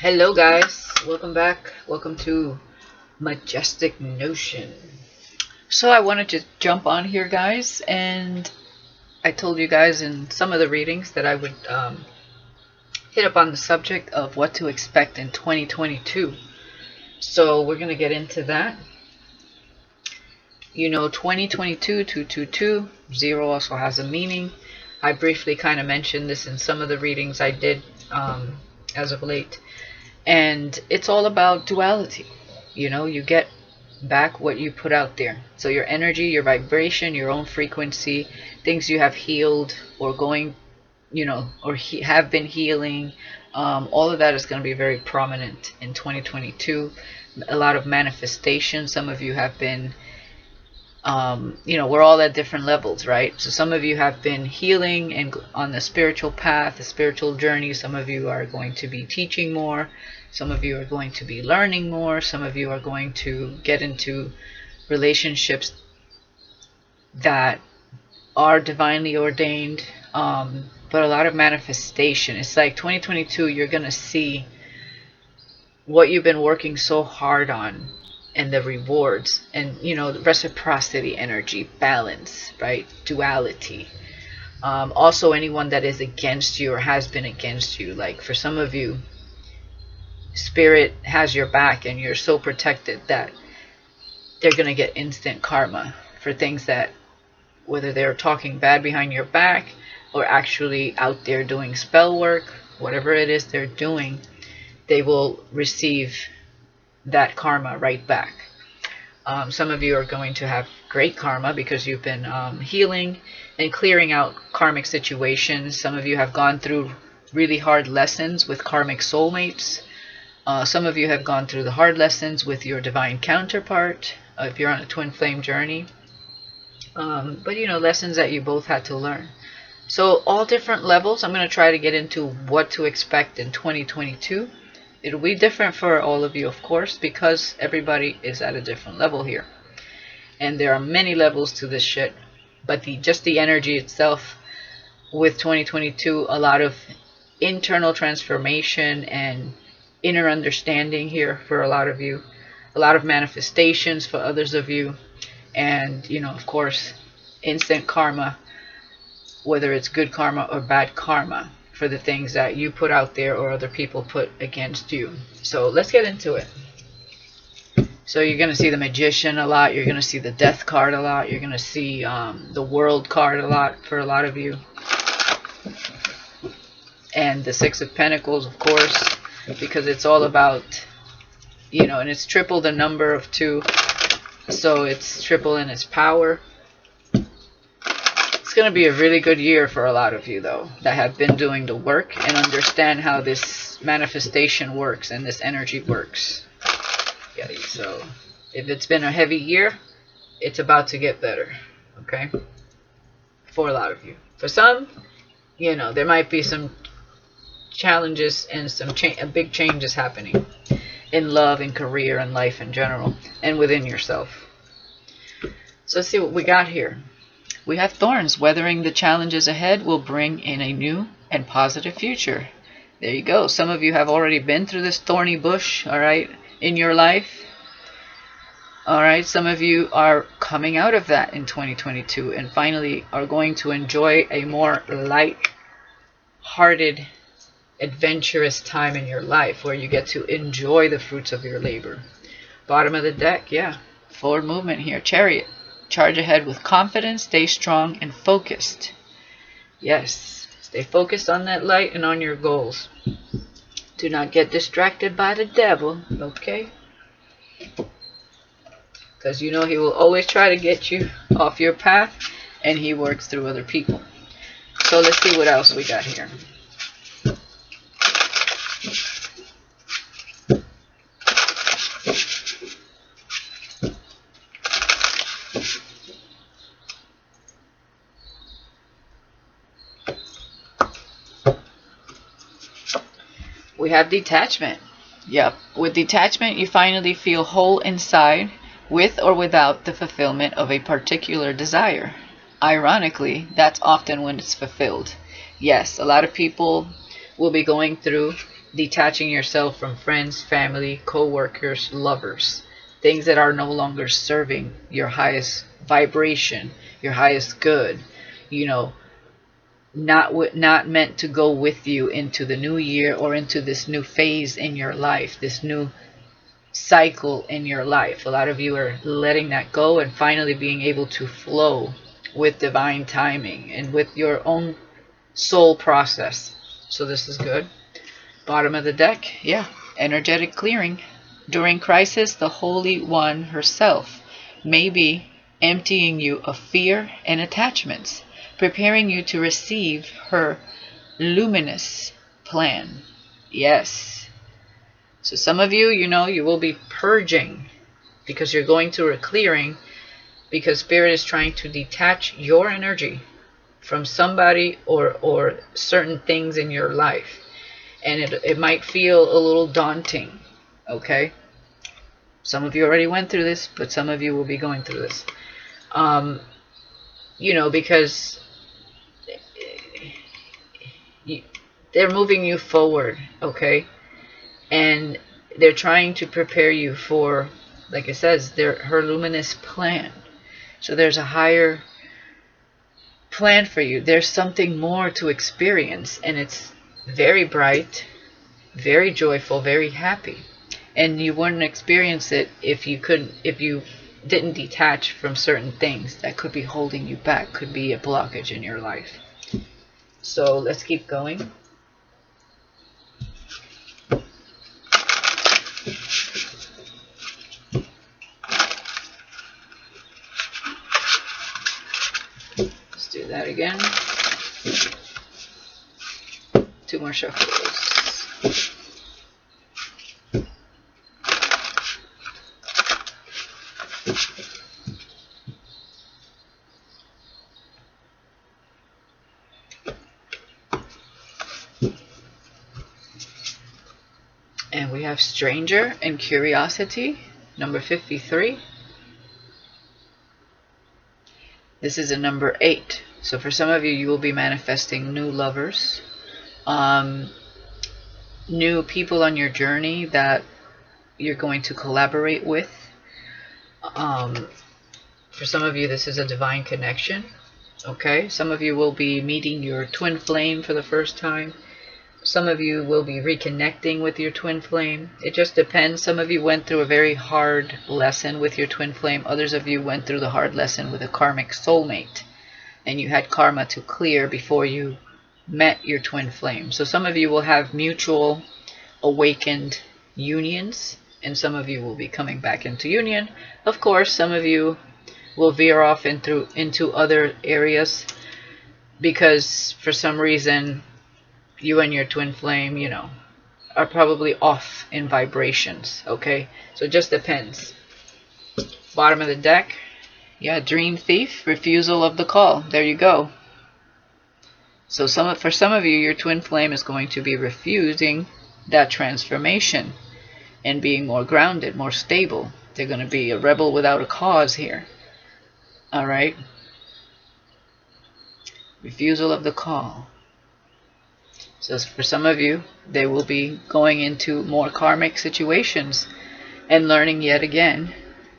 Hello guys, welcome back. Welcome to Majestic Notion. So I wanted to jump on here guys, and I told you guys in some of the readings that I would hit up on the subject of what to expect in 2022. So we're going to get into that. You know, 2022, 222, 0 also has a meaning. I briefly kind of mentioned this in some of the readings I did as of late. And it's all about duality. You know, you get back what you put out there. So your energy, your vibration, your own frequency, things you have healed or going, you know, or have been healing, all of that is going to be very prominent in 2022. A lot of manifestation. Some of you have been, you know, we're all at different levels, right? So some of you have been healing and on the spiritual path, the spiritual journey. Some of you are going to be teaching more. Some of you are going to be learning more. Some of you are going to get into relationships that are divinely ordained, but a lot of manifestation. It's like 2022, you're going to see what you've been working so hard on and the rewards, and you know, the reciprocity energy, balance, right? Duality. Also anyone that is against you or has been against you, like for some of you, spirit has your back and you're so protected that they're going to get instant karma for things that, whether they're talking bad behind your back or actually out there doing spell work, whatever it is they're doing, they will receive that karma right back. Some of you are going to have great karma because you've been healing and clearing out karmic situations. Some of you have gone through really hard lessons with karmic soulmates. Some of you have gone through the hard lessons with your divine counterpart, if you're on a twin flame journey. But you know, lessons that you both had to learn. So all different levels. I'm going to try to get into what to expect in 2022. It'll be different for all of you, of course, because everybody is at a different level here. And there are many levels to this shit. But just the energy itself with 2022, a lot of internal transformation and inner understanding here for a lot of you. A lot of manifestations for others of you. And, you know, of course, instant karma, whether it's good karma or bad karma, for the things that you put out there or other people put against you. So let's get into it. So you're going to see the Magician a lot. You're going to see the Death card a lot. You're going to see the World card a lot for a lot of you. And the Six of Pentacles, of course, because it's all about, you know, and it's triple the number of 2. So it's triple in its power. It's going to be a really good year for a lot of you, though, that have been doing the work and understand how this manifestation works and this energy works. Yeah, so if it's been a heavy year, it's about to get better, okay? For a lot of you. For some, you know, there might be some challenges and some big changes happening in love and career and life in general and within yourself. So let's see what we got here. We have thorns. Weathering the challenges ahead will bring in a new and positive future. There you go. Some of you have already been through this thorny bush, all right, in your life. All right, some of you are coming out of that in 2022 and finally are going to enjoy a more light-hearted, adventurous time in your life where you get to enjoy the fruits of your labor. Bottom of the deck, yeah. Forward movement here. Chariot. Charge ahead with confidence, stay strong and focused. Yes, stay focused on that light and on your goals. Do not get distracted by the devil, okay? Because you know he will always try to get you off your path, and he works through other people. So let's see what else we got here. We have detachment. Yep. With detachment, you finally feel whole inside, with or without the fulfillment of a particular desire. Ironically, that's often when it's fulfilled. Yes, a lot of people will be going through detaching yourself from friends, family, co-workers, lovers, things that are no longer serving your highest vibration, your highest good, you know, not meant to go with you into the new year or into this new phase in your life, this new cycle in your life. A lot of you are letting that go and finally being able to flow with divine timing and with your own soul process. So this is good. Bottom of the deck, yeah, energetic clearing. During crisis, the Holy One herself may be emptying you of fear and attachments, preparing you to receive her luminous plan. Yes. So some of you, you know, you will be purging because you're going through a clearing, because Spirit is trying to detach your energy from somebody or certain things in your life. And it might feel a little daunting, okay? Some of you already went through this, but some of you will be going through this. You know, because they're moving you forward, okay? And they're trying to prepare you for, like it says, her luminous plan. So there's a higher plan for you. There's something more to experience, and it's very bright, very joyful, very happy. And you wouldn't experience it if you didn't detach from certain things that could be holding you back, could be a blockage in your life. So let's keep going. Let's do that again. 2 more shuffles. And we have Stranger and Curiosity, number 53. This is a number 8. So for some of you, you will be manifesting new lovers, new people on your journey that you're going to collaborate with. For some of you, this is a divine connection. Okay, some of you will be meeting your twin flame for the first time. Some of you will be reconnecting with your twin flame. It just depends. Some of you went through a very hard lesson with your twin flame. Others of you went through the hard lesson with a karmic soulmate, and you had karma to clear before you met your twin flame. So some of you will have mutual awakened unions, and some of you will be coming back into union. Of course, some of you will veer off into other areas because for some reason you and your twin flame, you know, are probably off in vibrations, okay? So it just depends. Bottom of the deck, yeah, Dream Thief, Refusal of the Call. There you go. So for some of you, your twin flame is going to be refusing that transformation and being more grounded, more stable. They're going to be a rebel without a cause here. All right? Refusal of the call. So for some of you, they will be going into more karmic situations and learning yet again,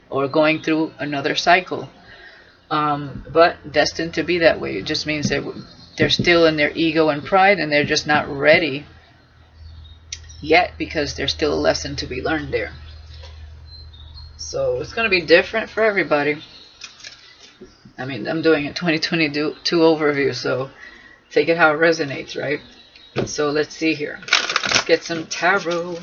or going through another cycle. But destined to be that way. It just means that they're still in their ego and pride, and they're just not ready yet because there's still a lesson to be learned there. So it's going to be different for everybody. I mean, I'm doing a 2022 overview, so take it how it resonates, right? So let's see here. Let's get some tarot.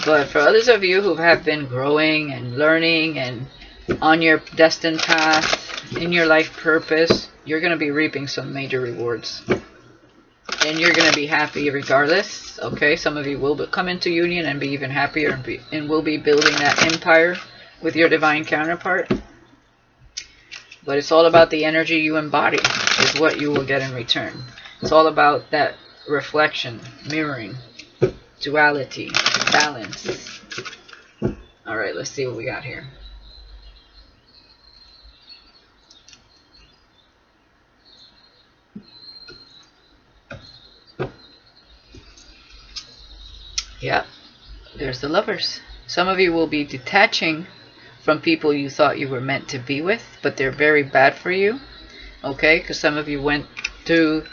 But for others of you who have been growing and learning and on your destined path, in your life purpose, you're going to be reaping some major rewards. And you're going to be happy regardless, okay? Some of you will come into union and be even happier and will be building that empire with your divine counterpart. But it's all about the energy you embody is what you will get in return. It's all about that reflection, mirroring, duality, balance. Alright, let's see what we got here. Yeah, there's the Lovers. Some of you will be detaching from people you thought you were meant to be with, but they're very bad for you. Okay, because some of you went through,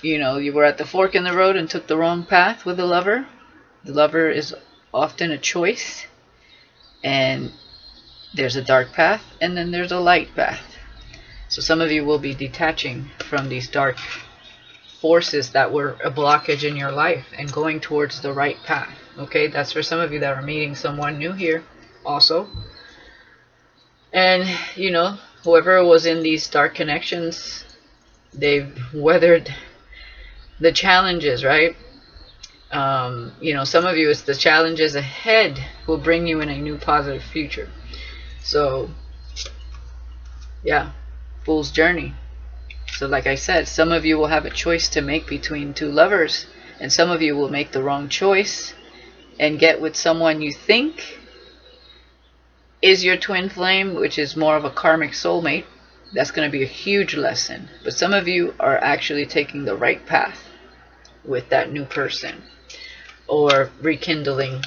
you were at the fork in the road and took the wrong path with the Lover. The Lover is often a choice, and there's a dark path, and then there's a light path. So some of you will be detaching from these dark forces that were a blockage in your life and going towards the right path. Okay, that's for some of you that are meeting someone new here also. And whoever was in these dark connections, they've weathered the challenges, right? Some of you, it's the challenges ahead will bring you in a new positive future. So yeah, Fool's Journey. So like I said, some of you will have a choice to make between two lovers, and some of you will make the wrong choice and get with someone you think is your twin flame, which is more of a karmic soulmate. That's going to be a huge lesson. But some of you are actually taking the right path with that new person, or rekindling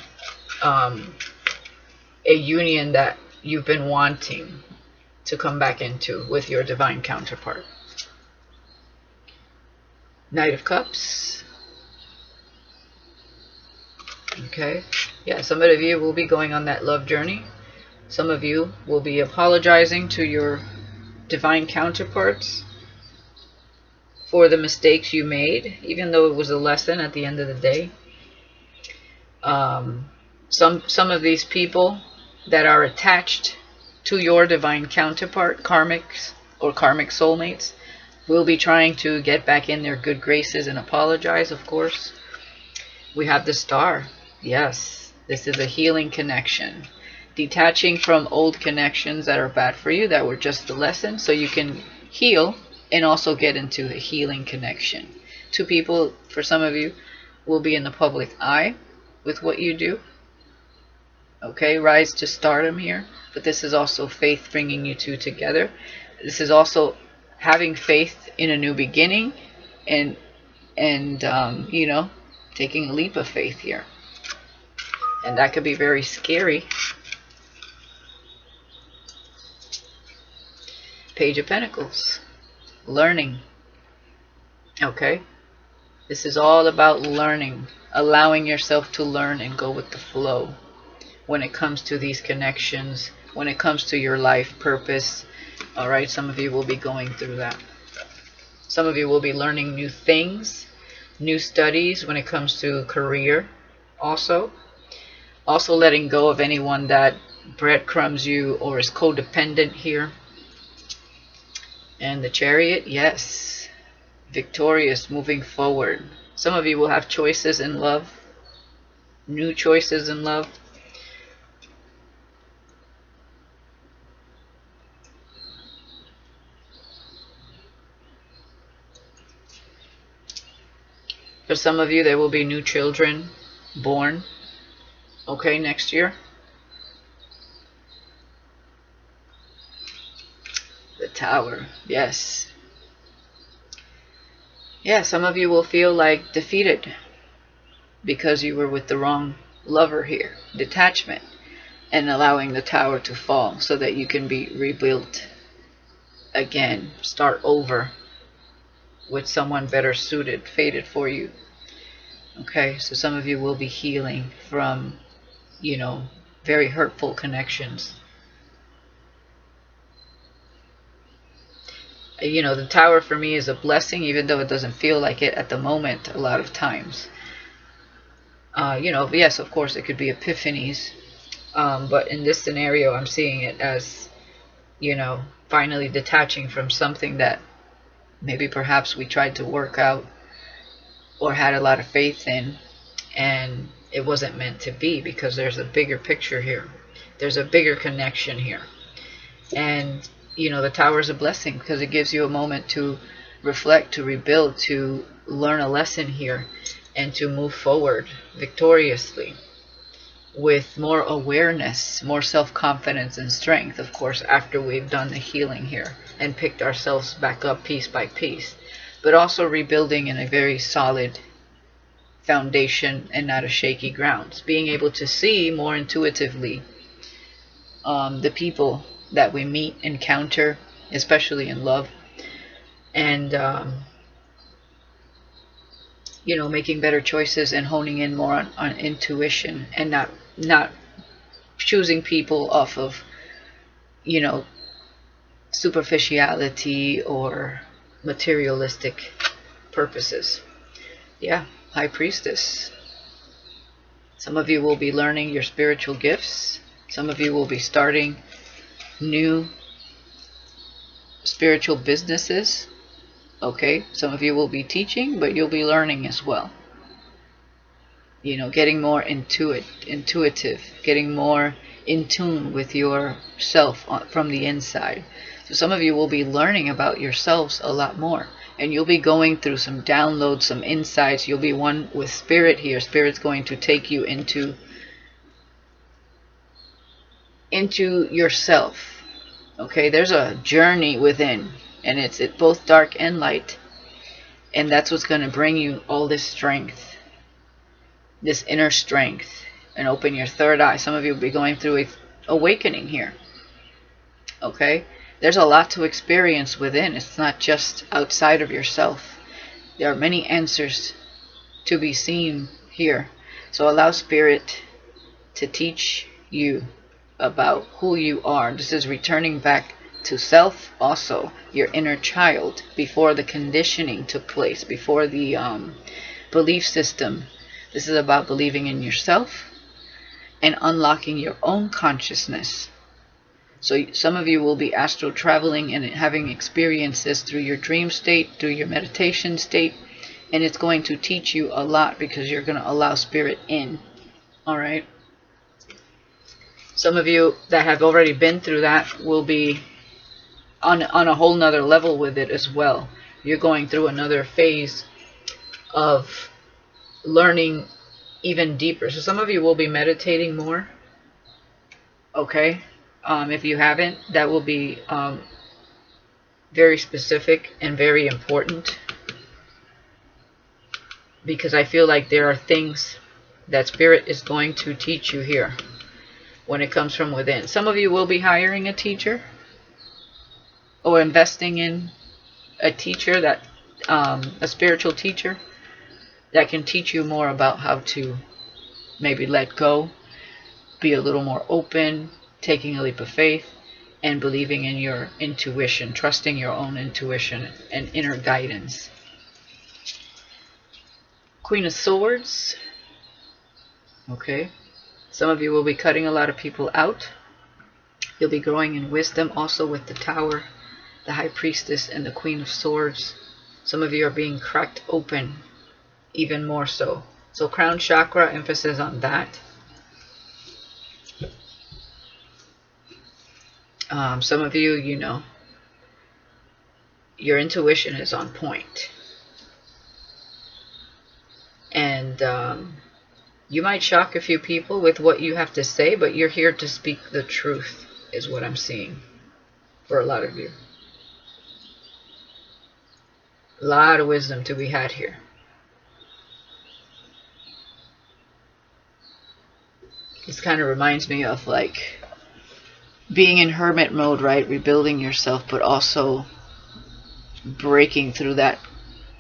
a union that you've been wanting to come back into with your divine counterpart. Knight of Cups. Okay, yeah, some of you will be going on that love journey. Some of you will be apologizing to your divine counterparts for the mistakes you made, even though it was a lesson at the end of the day. Some of these people that are attached to your divine counterpart, karmics or karmic soulmates, will be trying to get back in their good graces and apologize, of course. We have the Star. Yes, this is a healing connection. Detaching from old connections that are bad for you, that were just a lesson, so you can heal and also get into a healing connection. Two people, for some of you, will be in the public eye with what you do. Okay, rise to stardom here. But this is also faith bringing you two together. This is also having faith in a new beginning, and taking a leap of faith here. And that could be very scary. Page of Pentacles. Learning. Okay, this is all about learning, allowing yourself to learn and go with the flow when it comes to these connections, when it comes to your life purpose. All right, some of you will be going through that. Some of you will be learning new things, new studies when it comes to career. Also letting go of anyone that breadcrumbs you or is codependent here. And the Chariot, yes, victorious, moving forward. Some of you will have choices in love, new choices in love. For some of you, there will be new children born, okay, next year. The Tower, yes. Yeah, some of you will feel like defeated because you were with the wrong lover here. Detachment, and allowing the Tower to fall so that you can be rebuilt again, start over with someone better suited, fated for you. Okay, so some of you will be healing from, very hurtful connections. The Tower for me is a blessing, even though it doesn't feel like it at the moment a lot of times. Yes, of course, it could be epiphanies. But in this scenario, I'm seeing it as, finally detaching from something that maybe perhaps we tried to work out or had a lot of faith in, and it wasn't meant to be, because there's a bigger picture here. There's a bigger connection here. And, the Tower is a blessing because it gives you a moment to reflect, to rebuild, to learn a lesson here, and to move forward victoriously with more awareness, more self-confidence and strength, of course, after we've done the healing here and picked ourselves back up piece by piece, but also rebuilding in a very solid foundation and not a shaky ground. Being able to see more intuitively the people that we meet, encounter, especially in love, and you know, making better choices and honing in more on intuition, and not choosing people off of, you know, superficiality or materialistic purposes. Yeah, High Priestess. Some of you will be learning your spiritual gifts. Some of you will be starting new spiritual businesses. Okay, some of you will be teaching, but you'll be learning as well. You know, getting more intuitive, getting more in tune with yourself from the inside. So some of you will be learning about yourselves a lot more, and you'll be going through some downloads, some insights. You'll be one with Spirit here. Spirit's going to take you into yourself. Okay, there's a journey within, and it's both dark and light, and that's what's going to bring you all this strength, this inner strength, and open your third eye. Some of you will be going through a awakening here. Okay, there's a lot to experience within. It's not just outside of yourself. There are many answers to be seen here. So allow Spirit to teach you about who you are. This is returning back to self, also your inner child, before the conditioning took place, before the belief system. This is about believing in yourself and unlocking your own consciousness. So some of you will be astral traveling and having experiences through your dream state, through your meditation state, and it's going to teach you a lot because you're going to allow Spirit in. All right. Some of you that have already been through that will be on a whole nother level with it as well. You're going through another phase of learning even deeper. So some of you will be meditating more. Okay. If you haven't, that will be very specific and very important, because I feel like there are things that Spirit is going to teach you here when it comes from within. Some of you will be hiring a teacher or investing in a teacher, that a spiritual teacher that can teach you more about how to maybe let go, be a little more open, taking a leap of faith, and believing in your intuition, trusting your own intuition and inner guidance. Queen of Swords. Okay. Some of you will be cutting a lot of people out. You'll be growing in wisdom also with the Tower, the High Priestess, and the Queen of Swords. Some of you are being cracked open even more so. So crown chakra, emphasis on that. Some of you, you know, your intuition is on point. And you might shock a few people with what you have to say, but you're here to speak the truth, is what I'm seeing for a lot of you. A lot of wisdom to be had here. This kind of reminds me of like being in hermit mode, right? Rebuilding yourself, but also breaking through that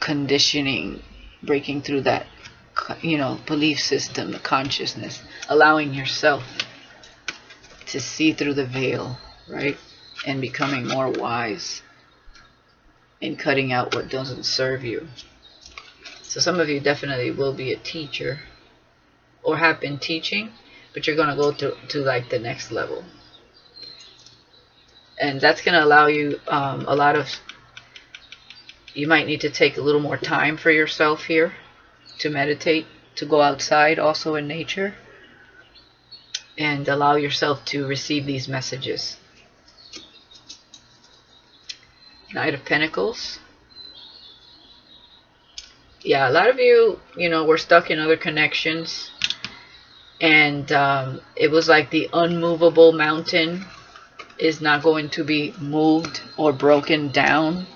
conditioning, breaking through that, you know, belief system, the consciousness, allowing yourself to see through the veil, right? And becoming more wise and cutting out what doesn't serve you. So some of you definitely will be a teacher or have been teaching, but you're going to go to like the next level. And that's going to allow you a lot of, you might need to take a little more time for yourself here to meditate, to go outside also in nature, and allow yourself to receive these messages. Knight of Pentacles. Yeah, a lot of you, you know, were stuck in other connections, and it was like the unmovable mountain is not going to be moved or broken down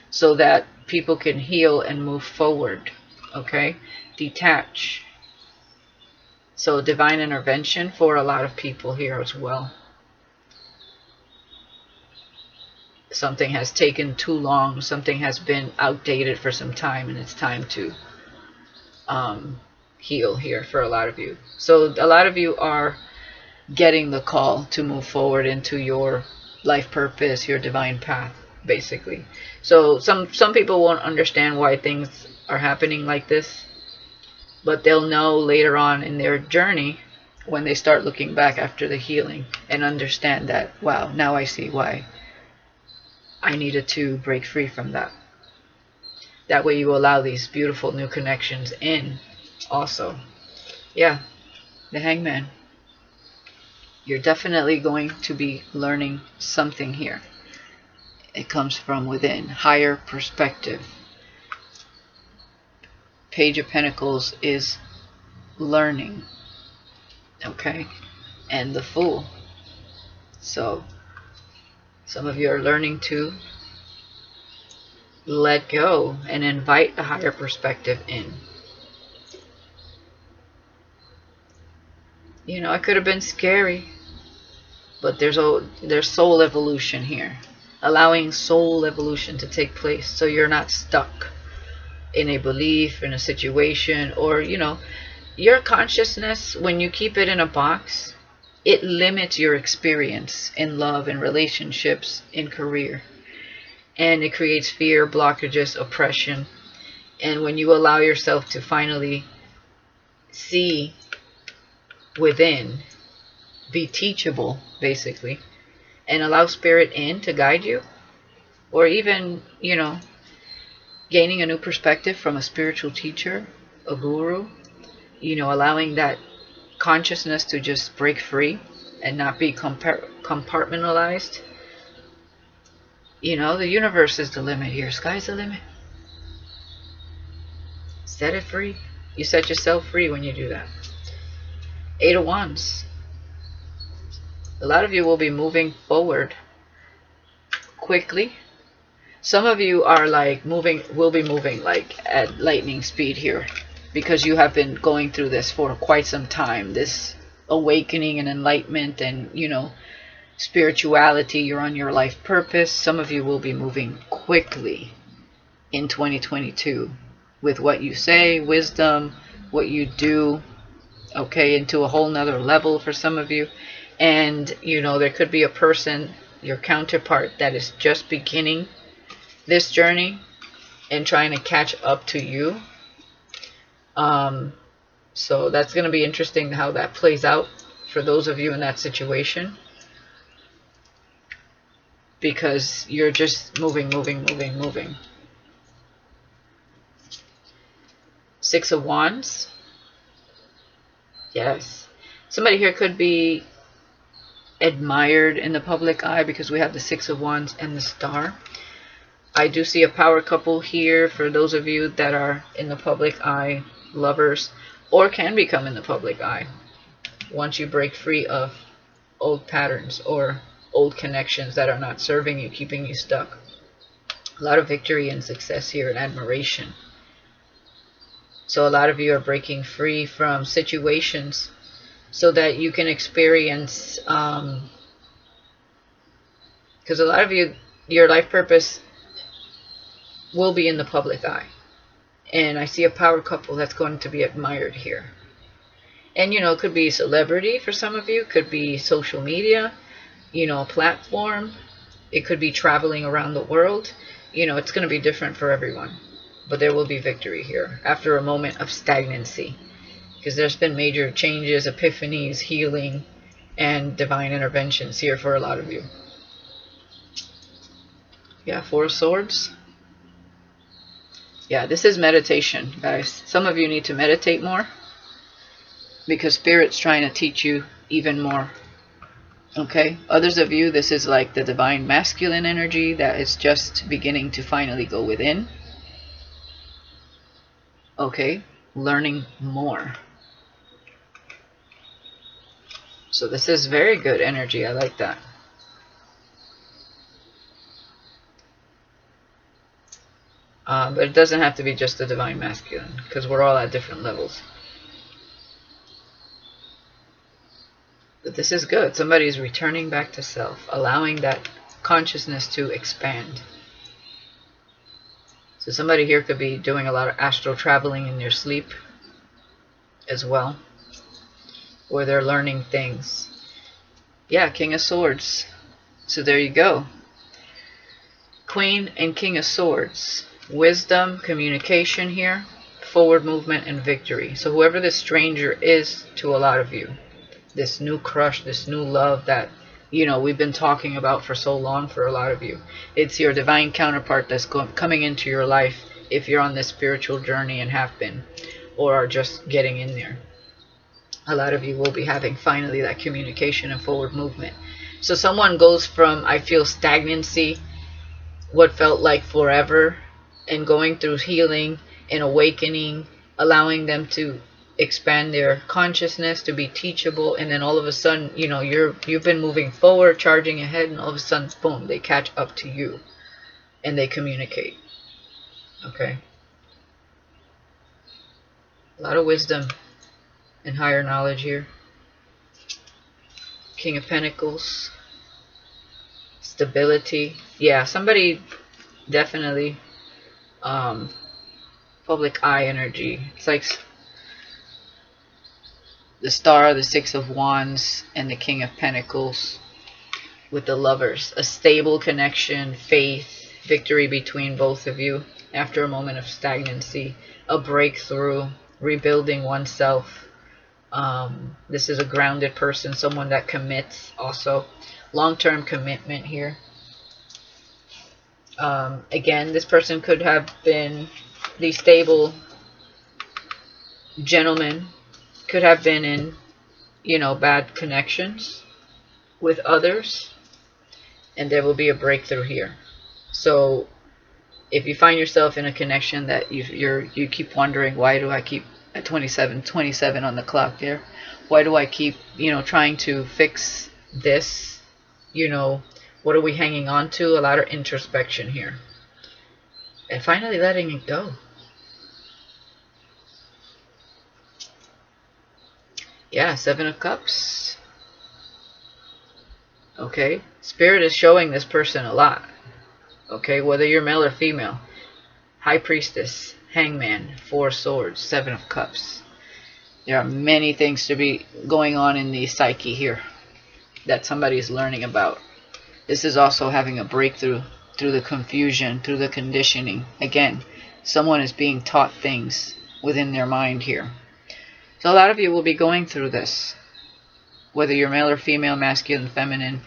so that people can heal and move forward. Okay, detach. So divine intervention for a lot of people here as well. Something has taken too long. Something has been outdated for some time, and it's time to heal here for a lot of you. So a lot of you are getting the call to move forward into your life purpose, your divine path, basically. So some people won't understand why things are happening like this, but they'll know later on in their journey when they start looking back after the healing and understand that, wow, now I see why I needed to break free from that. That way you allow these beautiful new connections in also. Yeah, the Hangman. You're definitely going to be learning something here. It comes from within, higher perspective. Page of Pentacles is learning, okay? And the Fool. So some of you are learning to let go and invite a higher perspective in. You know, it could have been scary, but there's soul evolution here. Allowing soul evolution to take place so you're not stuck in a belief, in a situation, or, you know, your consciousness, when you keep it in a box, it limits your experience in love, in relationships, in career. And it creates fear, blockages, oppression. And when you allow yourself to finally see within, be teachable, basically, and allow spirit in to guide you, or even, you know, gaining a new perspective from a spiritual teacher, a guru, you know, allowing that consciousness to just break free and not be compartmentalized. You know, the universe is the limit here. Sky's the limit. Set it free. You set yourself free when you do that. 8 of Wands. A lot of you will be moving forward quickly. Some of you are like will be moving like at lightning speed here, because you have been going through this for quite some time. This awakening and enlightenment and, you know, spirituality. You're on your life purpose. Some of you will be moving quickly in 2022 with what you say, wisdom, what you do, okay, into a whole nother level for some of you. And, you know, there could be a person, your counterpart, that is just beginning this journey and trying to catch up to you. So that's going to be interesting how that plays out for those of you in that situation, because you're just moving. 6 of Wands. Yes, somebody here could be admired in the public eye, because we have the 6 of Wands and the Star. I do see a power couple here for those of you that are in the public eye, lovers, or can become in the public eye once you break free of old patterns or old connections that are not serving you, keeping you stuck. A lot of victory and success here and admiration. So a lot of you are breaking free from situations so that you can experience, because a lot of you, your life purpose will be in the public eye. And I see a power couple that's going to be admired here. And, you know, it could be celebrity for some of you. It could be social media, you know, a platform. It could be traveling around the world. You know, it's going to be different for everyone. But there will be victory here after a moment of stagnancy. Because there's been major changes, epiphanies, healing, and divine interventions here for a lot of you. Yeah, 4 of Swords. Yeah, this is meditation, guys. Some of you need to meditate more, because Spirit's trying to teach you even more. Okay? Others of you, this is like the divine masculine energy that is just beginning to finally go within. Okay? Learning more. So this is very good energy. I like that. But it doesn't have to be just the divine masculine, because we're all at different levels. But this is good. Somebody is returning back to self, allowing that consciousness to expand. So somebody here could be doing a lot of astral traveling in their sleep as well, or they're learning things. Yeah, King of Swords. So there you go. Queen and King of Swords. Wisdom, communication here, forward movement, and victory. So whoever this stranger is to a lot of you, this new crush, this new love that, you know, we've been talking about for so long for a lot of you. It's your divine counterpart that's coming into your life if you're on this spiritual journey and have been, or are just getting in there. A lot of you will be having finally that communication and forward movement. So someone goes from, I feel, stagnancy, what felt like forever, and going through healing and awakening, allowing them to expand their consciousness, to be teachable, and then all of a sudden, you know, you've been moving forward, charging ahead, and all of a sudden, boom, they catch up to you and they communicate. Okay, a lot of wisdom and higher knowledge here. King of Pentacles, stability. Yeah, somebody definitely public eye energy. It's like the Star, the Six of Wands, and the King of Pentacles with the Lovers. A stable connection, faith, victory between both of you after a moment of stagnancy, a breakthrough, rebuilding oneself. This is a grounded person, someone that commits also. Long-term commitment here. Again, this person could have been the stable gentleman, could have been in, you know, bad connections with others, and there will be a breakthrough here. So if you find yourself in a connection that you keep wondering, why do I keep at 27 on the clock there, why do I keep, you know, trying to fix this, you know, what are we hanging on to? A lot of introspection here, and finally letting it go. Yeah, Seven of Cups. Okay, Spirit is showing this person a lot. Okay, whether you're male or female. High Priestess, Hangman, Four of Swords, Seven of Cups. There are many things to be going on in the psyche here that somebody is learning about. This is also having a breakthrough through the confusion, through the conditioning. Again, someone is being taught things within their mind here. So a lot of you will be going through this, whether you're male or female, masculine, feminine.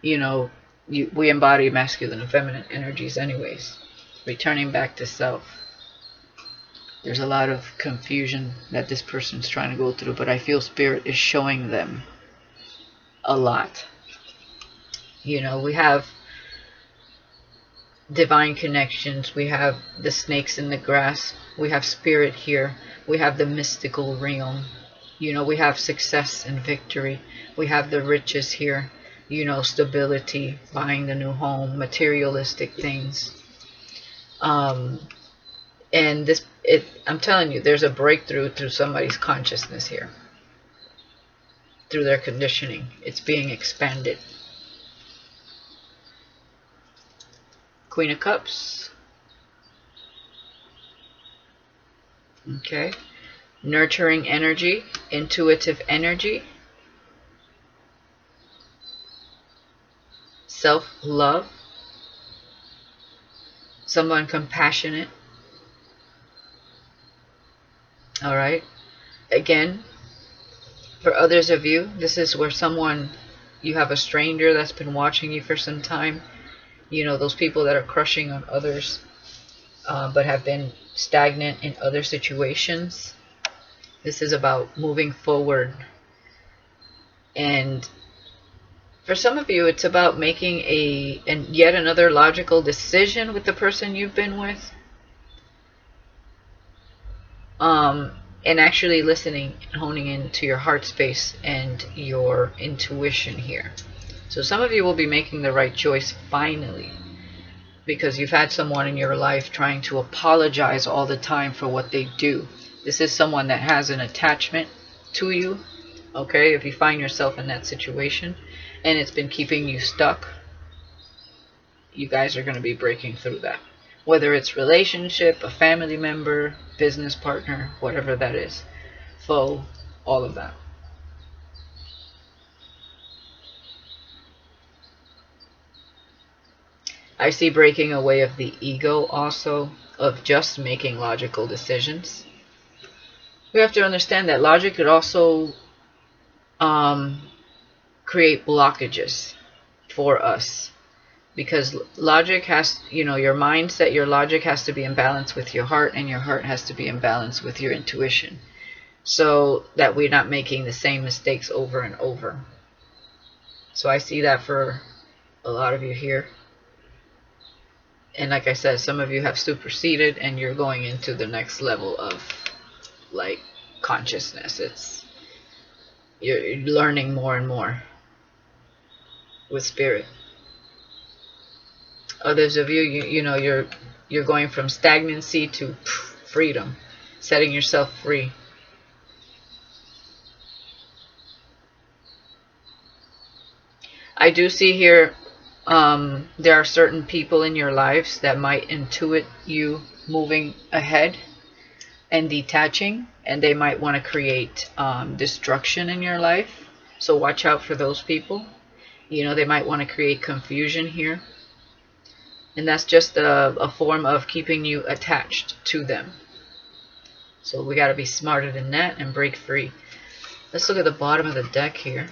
You know, we embody masculine and feminine energies anyways. Returning back to self. There's a lot of confusion that this person's trying to go through, but I feel Spirit is showing them a lot. You know, we have divine connections, we have the snakes in the grass, we have Spirit here, we have the mystical realm, you know, we have success and victory, we have the riches here, you know, stability, buying the new home, materialistic things. And this, I'm telling you, there's a breakthrough through somebody's consciousness here, through their conditioning. It's being expanded. Queen of Cups. Okay. Nurturing energy, intuitive energy. Self-love. Someone compassionate. Alright. Again, for others of you, this is where someone, you have a stranger that's been watching you for some time. You know, those people that are crushing on others, but have been stagnant in other situations. This is about moving forward. And for some of you, it's about making yet another logical decision with the person you've been with. And actually listening and honing into your heart space and your intuition here. So some of you will be making the right choice finally. because you've had someone in your life trying to apologize all the time for what they do. This is someone that has an attachment to you, okay? If you find yourself in that situation and it's been keeping you stuck, you guys are going to be breaking through that. Whether it's relationship, a family member, business partner, whatever that is, foe, all of that. I see breaking away of the ego also, of just making logical decisions. We have to understand that logic could also create blockages for us. Because logic has, your mindset, your logic has to be in balance with your heart, and your heart has to be in balance with your intuition. So that we're not making the same mistakes over and over. So I see that for a lot of you here. And like I said, some of you have superseded and you're going into the next level of like consciousness. You're learning more and more with spirit. Others of you, you're going from stagnancy to freedom, setting yourself free. I do see here there are certain people in your lives that might intuit you moving ahead and detaching, and they might want to create destruction in your life. So watch out for those people. They might want to create confusion here. And that's just a form of keeping you attached to them. So we got to be smarter than that and break free. Let's look at the bottom of the deck here.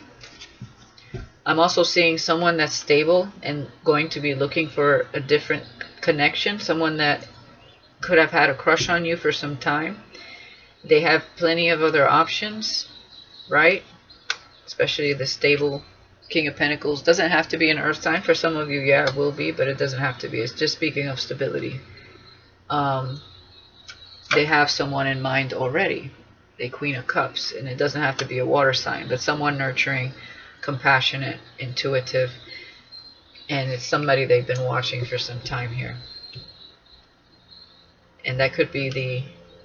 I'm also seeing someone that's stable and going to be looking for a different connection. Someone that could have had a crush on you for some time. They have plenty of other options, right? Especially the stable King of Pentacles. Doesn't have to be an earth sign. For some of you, yeah, it will be, but it doesn't have to be. It's just speaking of stability. They have someone in mind already. A Queen of Cups. And it doesn't have to be a water sign, but someone nurturing, compassionate, intuitive, and it's somebody they've been watching for some time here. And that could be the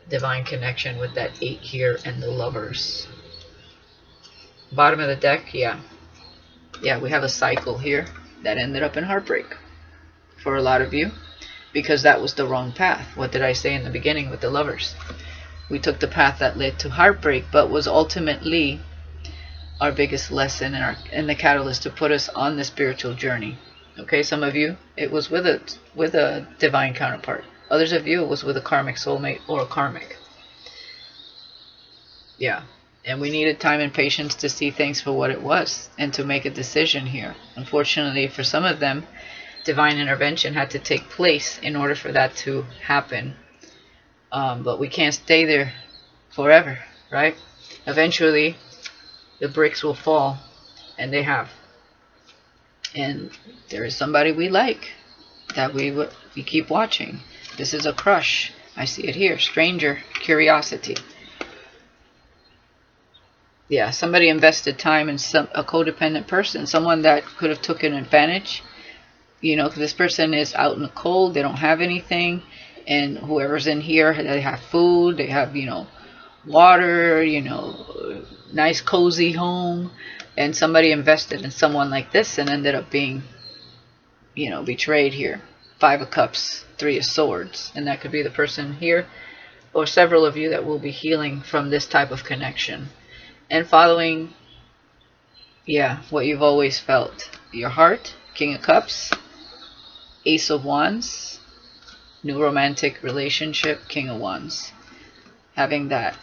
divine connection with that 8 here and the Lovers. Bottom of the deck, yeah, we have a cycle here that ended up in heartbreak for a lot of you, because that was the wrong path. What did I say in the beginning with the Lovers? We took the path that led to heartbreak, but was ultimately our biggest lesson and the catalyst to put us on the spiritual journey. Okay, some of you, it was with a divine counterpart. Others of you, it was with a karmic soulmate or a karmic. Yeah, and we needed time and patience to see things for what it was and to make a decision here. Unfortunately, for some of them, divine intervention had to take place in order for that to happen. But we can't stay there forever, right? Eventually, the bricks will fall, and they have. And there is somebody we like that we keep watching. This is a crush. I see it here. Stranger, curiosity. Yeah, somebody invested time in a codependent person, someone that could have taken advantage. Because this person is out in the cold, they don't have anything, and whoever's in here, they have food, they have, water, nice cozy home, and somebody invested in someone like this and ended up being, betrayed here. 5 of Cups, 3 of Swords, and that could be the person here, or several of you that will be healing from this type of connection and following, what you've always felt. Your heart, King of Cups, Ace of Wands, new romantic relationship, King of Wands, having that,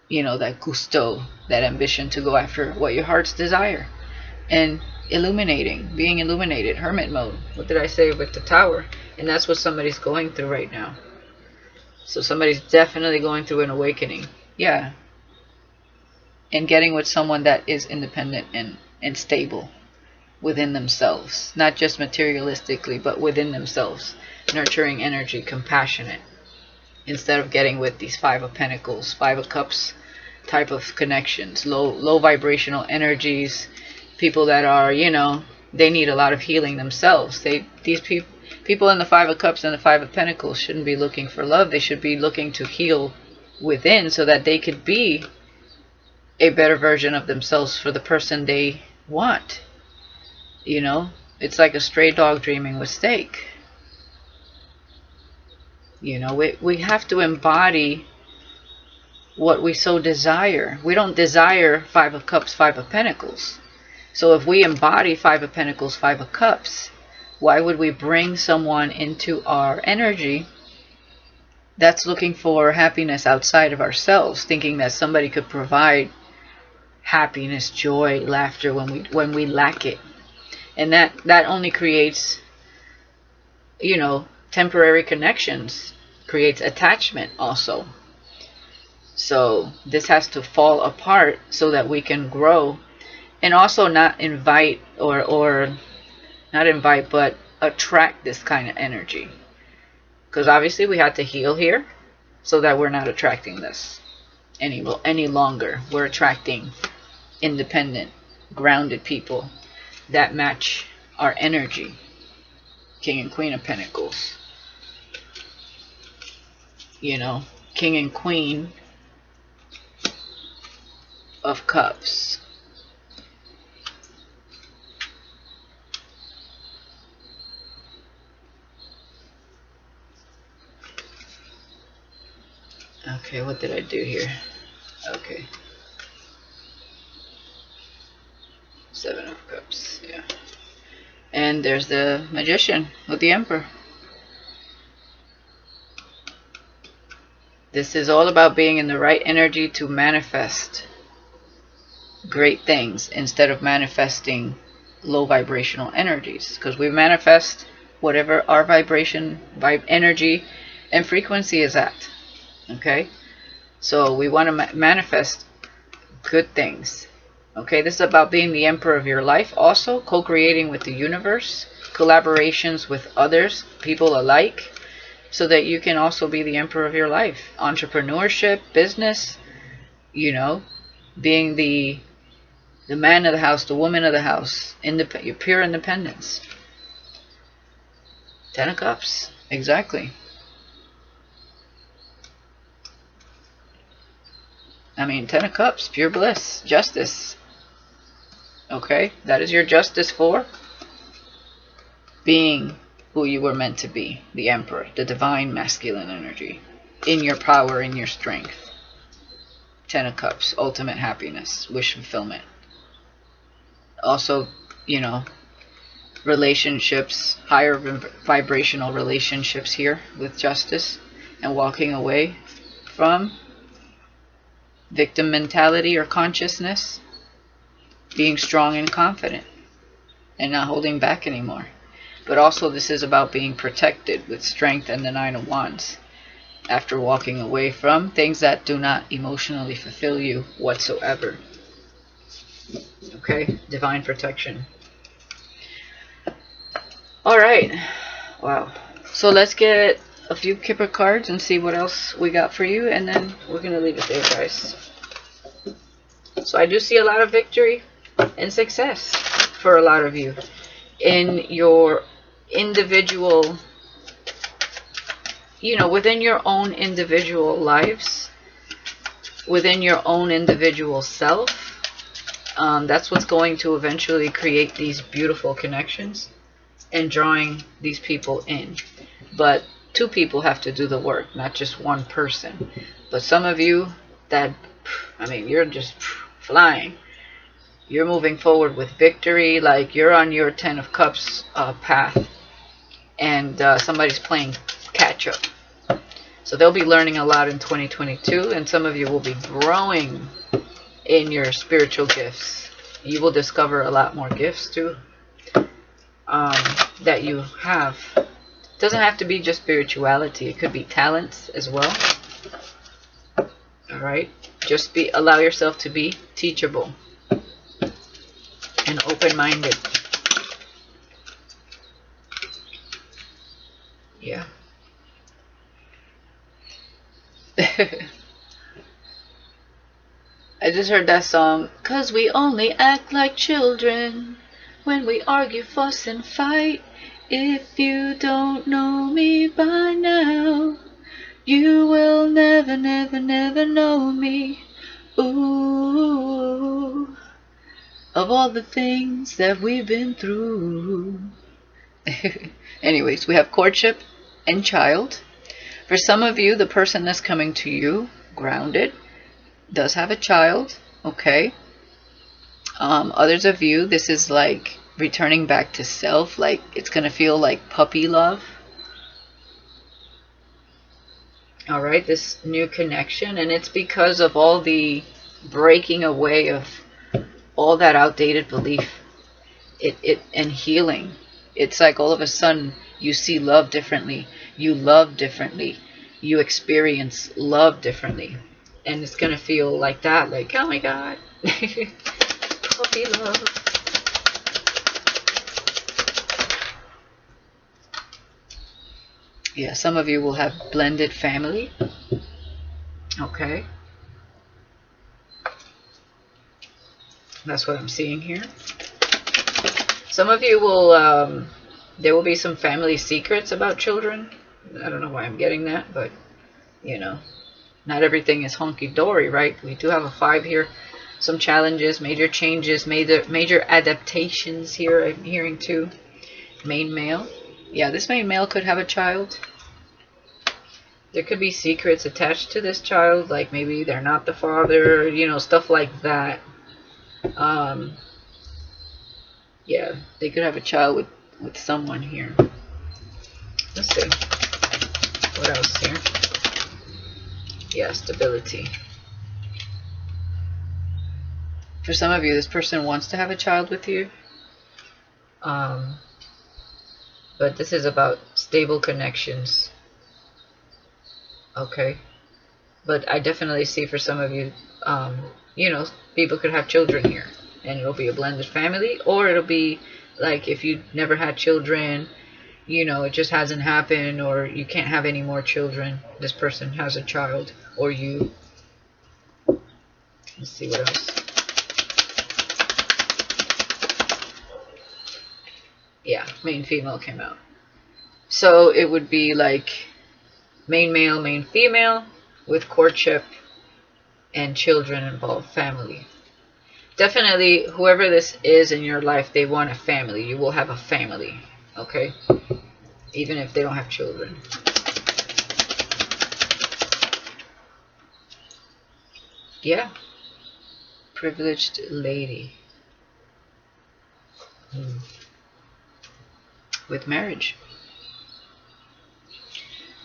that gusto, that ambition to go after what your heart's desire, and being illuminated, hermit mode. What did I say with the Tower? And that's what somebody's going through right now. So somebody's definitely going through an awakening. Yeah. And getting with someone that is independent and stable within themselves. Not just materialistically, but within themselves. Nurturing energy, compassionate. Instead of getting with these 5 of Pentacles, 5 of Cups type of connections. Low vibrational energies. People that are, they need a lot of healing themselves. These people, People in the Five of Cups and the Five of Pentacles shouldn't be looking for love. They should be looking to heal within so that they could be a better version of themselves for the person they want. You know, it's like a stray dog dreaming with steak. You know, we have to embody what we so desire. We don't desire Five of Cups, Five of Pentacles. So if we embody Five of Pentacles, Five of Cups, why would we bring someone into our energy that's looking for happiness outside of ourselves, thinking that somebody could provide happiness, joy, laughter when we lack it? And that only creates, you know, temporary connections, creates attachment also. So this has to fall apart so that we can grow, and also not invite or not invite, but attract this kind of energy. Because obviously we had to heal here so that we're not attracting this any longer. We're attracting independent, grounded people that match our energy. King and Queen of Pentacles. You know, King and Queen of Cups. Okay, what did I do here? Okay. Seven of Cups, yeah. And there's the Magician with the Emperor. This is all about being in the right energy to manifest great things instead of manifesting low vibrational energies, because we manifest whatever our energy and frequency is at. Okay, so we want to manifest good things. Okay, this is about being the emperor of your life, also co-creating with the universe, collaborations with others, people alike, so that you can also be the emperor of your life. Entrepreneurship, business, you know, being the man of the house, the woman of the house, your pure independence. Ten of Cups, exactly. I mean, Ten of Cups, pure bliss, justice. Okay, that is your justice for being who you were meant to be, the Emperor, the divine masculine energy, in your power, in your strength. Ten of Cups, ultimate happiness, wish fulfillment. Also, you know, relationships, higher vibrational relationships here with justice, and walking away from victim mentality or consciousness, being strong and confident and not holding back anymore. But also this is about being protected with strength and the Nine of Wands after walking away from things that do not emotionally fulfill you whatsoever. Okay, divine protection. All right, wow. So let's get a few Kipper cards and see what else we got for you, and then we're gonna leave it there, guys. So I do see a lot of victory and success for a lot of you in your individual, you know, within your own individual lives, within your own individual self. That's what's going to eventually create these beautiful connections and drawing these people in. But two people have to do the work, not just one person. But some of you that, I mean, you're just flying. You're moving forward with victory, like you're on your Ten of Cups path, and somebody's playing catch up. So they'll be learning a lot in 2022, and some of you will be growing in your spiritual gifts. You will discover a lot more gifts too that you have. It doesn't have to be just spirituality. It could be talents as well. All right, just allow yourself to be teachable and open-minded. Yeah. I just heard that song, 'cause we only act like children when we argue, fuss, and fight. If you don't know me by now, you will never, never, never know me. Ooh, of all the things that we've been through. Anyways, we have courtship and child. For some of you, the person that's coming to you, grounded, does have a child. Okay. Others of you, this is like returning back to self. Like it's going to feel like puppy love. Alright, this new connection. And it's because of all the breaking away of all that outdated belief. And healing. It's like all of a sudden you see love differently. You love differently. You experience love differently. And it's going to feel like that. Like, oh my God. Puppy love. Yeah, some of you will have blended family. Okay. That's what I'm seeing here. Some of you will, there will be some family secrets about children. I don't know why I'm getting that, but, you know, not everything is honky-dory, right? We do have a 5 here. Some challenges, major changes, major adaptations here I'm hearing too. Main male. Yeah, this main male could have a child. There could be secrets attached to this child, like maybe they're not the father, you know, stuff like that. Yeah, they could have a child with someone here. Let's see. What else here? Yeah, stability. For some of you, this person wants to have a child with you. But this is about stable connections. Okay. But I definitely see for some of you, you know, people could have children here. And it'll be a blended family. Or it'll be like if you never had children, you know, it just hasn't happened. Or you can't have any more children. This person has a child. Or you. Let's see what else. Yeah, main female came out. So it would be like main male, main female with courtship and children involved, family. Definitely, whoever this is in your life, they want a family. You will have a family, okay? Even if they don't have children. Yeah. Privileged lady. With marriage.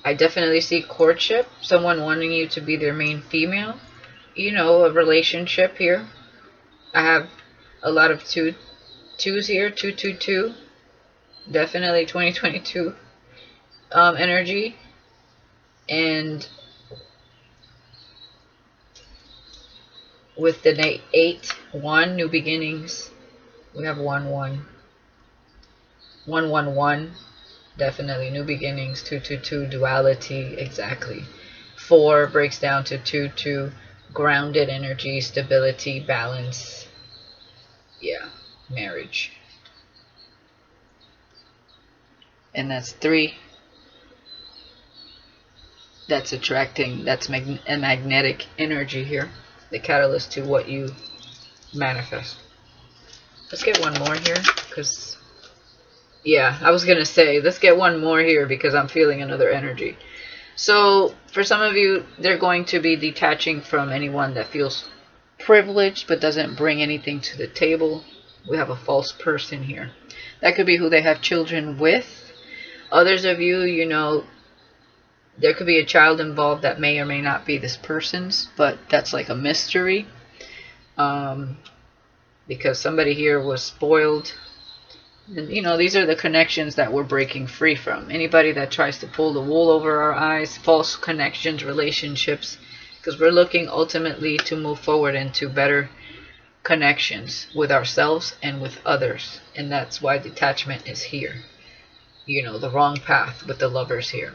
I definitely see courtship. Someone wanting you to be their main female. You know, a relationship here. I have a lot of twos here. 222. Definitely 2022 energy. And with the 8, 1, new beginnings. We have 1, 1. 1, 1, 1. Definitely new beginnings. 2, 2, 2, duality. Exactly. 4 breaks down to 2, 2. Grounded energy, stability, balance. Yeah, marriage. And that's 3. That's attracting. That's a magnetic energy here. The catalyst to what you manifest. Let's get one more here, because yeah, I was gonna say let's get one more here because I'm feeling another energy. So for some of you, they're going to be detaching from anyone that feels privileged but doesn't bring anything to the table. We have a false person here. That could be who they have children with. Others of you, you know, there could be a child involved that may or may not be this person's, but that's like a mystery. Because somebody here was spoiled. And, you know, these are the connections that we're breaking free from. Anybody that tries to pull the wool over our eyes, false connections, relationships, because we're looking ultimately to move forward into better connections with ourselves and with others. And that's why detachment is here. You know, the wrong path with the lovers here.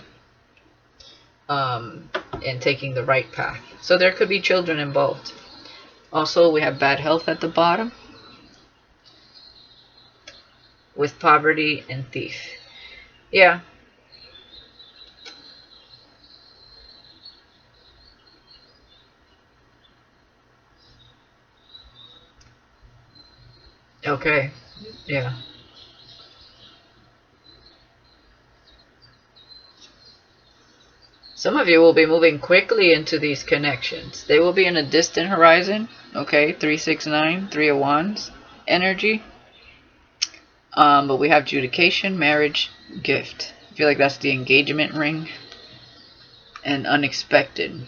And taking the right path. So there could be children involved. Also, we have bad health at the bottom. With poverty and thief. Yeah. Okay. Yeah. Some of you will be moving quickly into these connections. They will be in a distant horizon. Okay, 369, Three of Wands energy. But we have adjudication, marriage, gift. I feel like that's the engagement ring. And unexpected.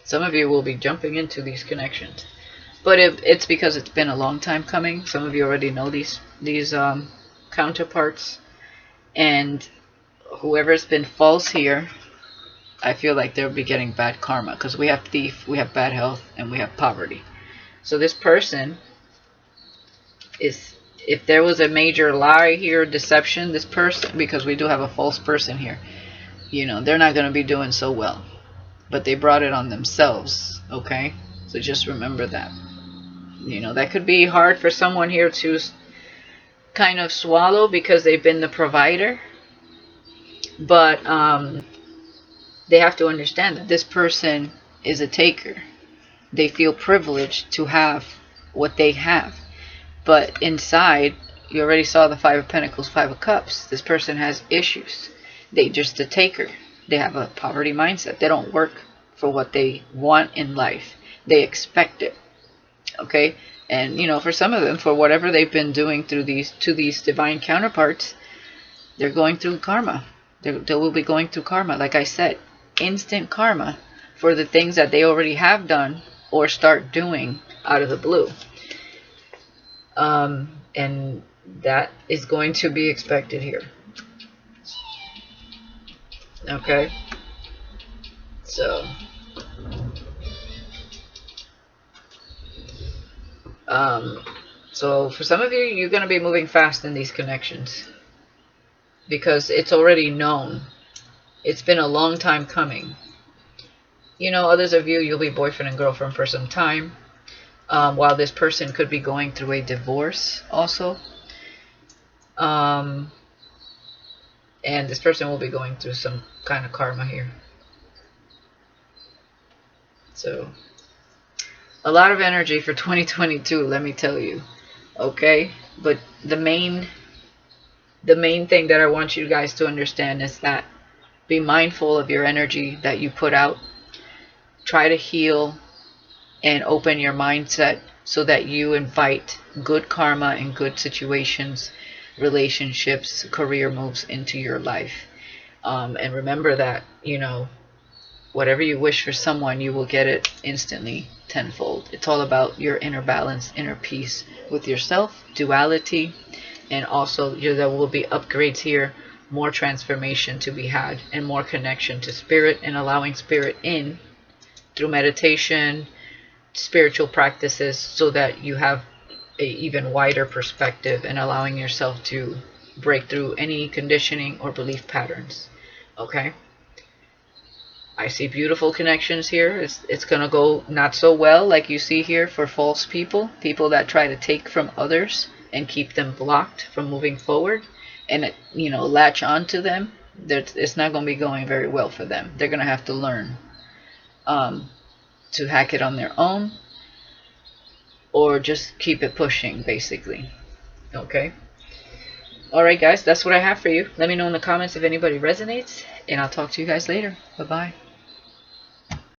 Some of you will be jumping into these connections. But it's because it's been a long time coming. Some of you already know these counterparts. And whoever's been false here, I feel like they'll be getting bad karma. Because we have thief, we have bad health, and we have poverty. So this person is, if there was a major lie here, deception, this person, because we do have a false person here, you know, they're not going to be doing so well. But they brought it on themselves, okay? So just remember that. You know, that could be hard for someone here to kind of swallow because they've been the provider. But they have to understand that this person is a taker. They feel privileged to have what they have. But inside, you already saw the Five of Pentacles, Five of Cups. This person has issues. They just a taker. They have a poverty mindset. They don't work for what they want in life. They expect it. Okay? And, you know, for some of them, for whatever they've been doing through these divine counterparts, they're going through karma. They will be going through karma. Like I said, instant karma for the things that they already have done or start doing out of the blue. And that is going to be expected here. Okay? So, so for some of you, you're going to be moving fast in these connections. Because it's already known. It's been a long time coming. You know, others of you, you'll be boyfriend and girlfriend for some time. While this person could be going through a divorce also. And this person will be going through some kind of karma here. So, a lot of energy for 2022, let me tell you. Okay? But the main thing that I want you guys to understand is that be mindful of your energy that you put out. Try to heal and open your mindset so that you invite good karma and good situations, relationships, career moves into your life. And remember that, you know, whatever you wish for someone, you will get it instantly tenfold. It's all about your inner balance, inner peace with yourself, duality, and also there will be upgrades here, more transformation to be had, and more connection to spirit, and allowing spirit in through meditation, spiritual practices, so that you have a even wider perspective and allowing yourself to break through any conditioning or belief patterns. Okay? I see beautiful connections here. It's going to go not so well, like you see here, for false people. People that try to take from others and keep them blocked from moving forward. And, you know, latch onto them. It's not going to be going very well for them. They're going to have to learn to hack it on their own. Or just keep it pushing, basically. Okay? Alright, guys. That's what I have for you. Let me know in the comments if anybody resonates. And I'll talk to you guys later. Bye-bye.